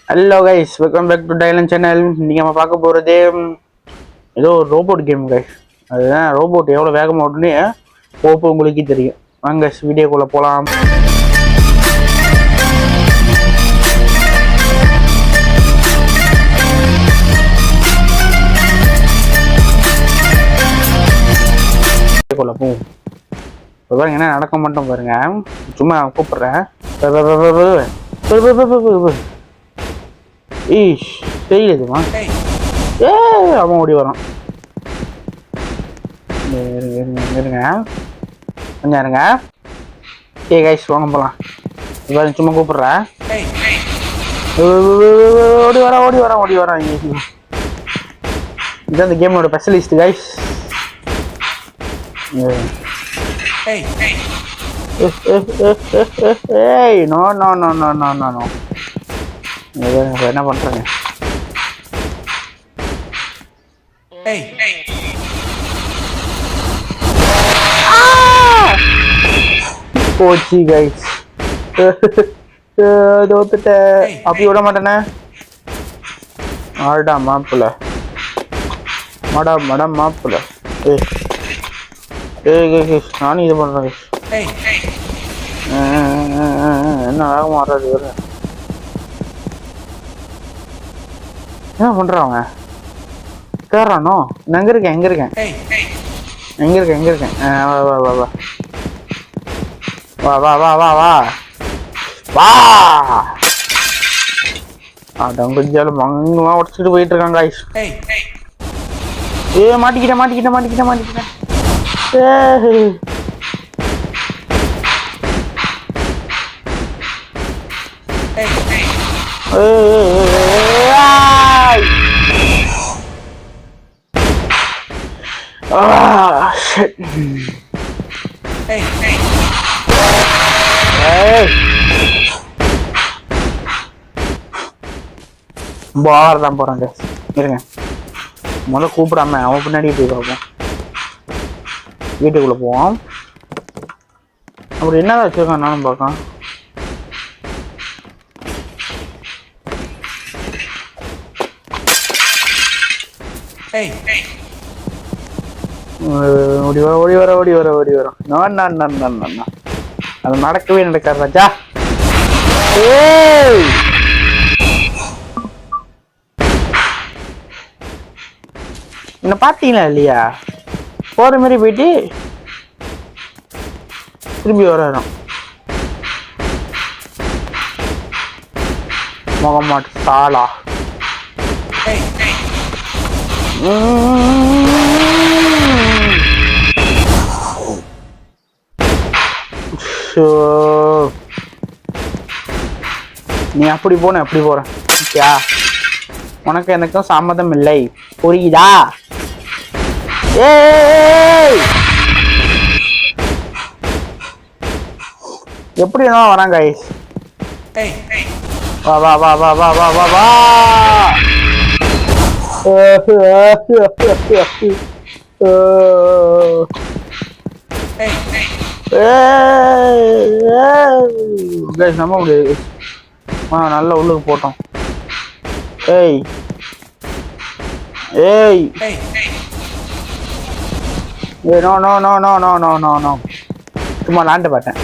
Hello guys, welcome back to Dylan channel. இன்னைக்கு நம்ம பார்க்க போகிறதே ஏதோ ஒரு ரோபோட் கேம் கைஸ். அதுதான் ரோபோட் எவ்வளோ வேகமாக ஓடுனே ஓப்போ உங்களுக்கே தெரியும். வாங்க வீடியோக்குள்ளே போகலாம். வீடியோக்குள்ளே போவோம். இப்போ பாருங்க என்ன நடக்க மாட்டோம் பாருங்க. சும்மா கூப்பிட்றேன். ஈஷ் தெரியுதுமா. அவன் ஓடி வரான். இருங்க கொஞ்சம் இருங்க. கைஸ் வாங்க போகலாம். இப்போ சும்மா கூப்பிட்றேன். ஓடி வரான். இதுதான் இந்த கேமோட specialist guys. No no no no no no no. என்ன பண்றேங்க? போச்சு கைஸ். தோத்துட்டேன். அப்படி விட மாட்டேனே. ஆடா மாப்பிள்ள மடம் மாப்பிள்ள. நானும் இது பண்றேன். என்ன வேகமா வர்றது வேற. என்ன பண்றாங்க? கேறானோ? எங்க இருக்கேன் வா டங்குஜால மங்கமா உடச்சிட்டு போயிட்டு இருக்காங்க கைஸ். மாட்டிக்கிட்டேன். பார் தான் போறாங்க. இருங்க முதல்ல கூப்பிடாம அவன் பின்னாடி போய் பார்ப்போம். வீட்டுக்குள்ள போவோம். அப்படி என்னதான் வச்சிருக்கான் நானும் பார்க்கலாம். ஓடி வர. அது நடக்கவே நடக்காது ராஜா. என்ன பாத்தீங்களா இல்லையா? போற மாதிரி போயிட்டு திரும்பி வரும். முகமாட்டு சாலா. நீ அப்படி போறேன். உனக்கு எனக்கும் சம்மதம் இல்லை, புரியுதா? எப்படி என்ன வராங்க கைஸ். வா நம்ப முடியாது. நல்ல உள்ளுக்கு போட்டோம். நோ. சும்மா லாண்டு பார்த்தேன்.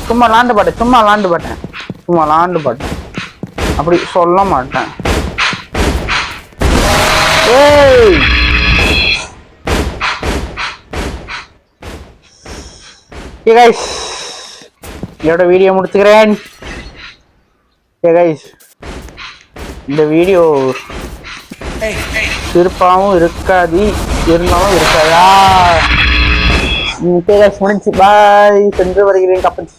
சும்மா லாண்டு பார்த்தேன். அப்படி சொல்ல மாட்டேன். இதோட வீடியோ முடிச்சுக்கிறேன். இந்த வீடியோ சிறப்பாகவும் இருக்காது, இருந்தாலும் இருக்காதா? முடிஞ்சு பாய். சென்று வருகிறேன். கப்பல்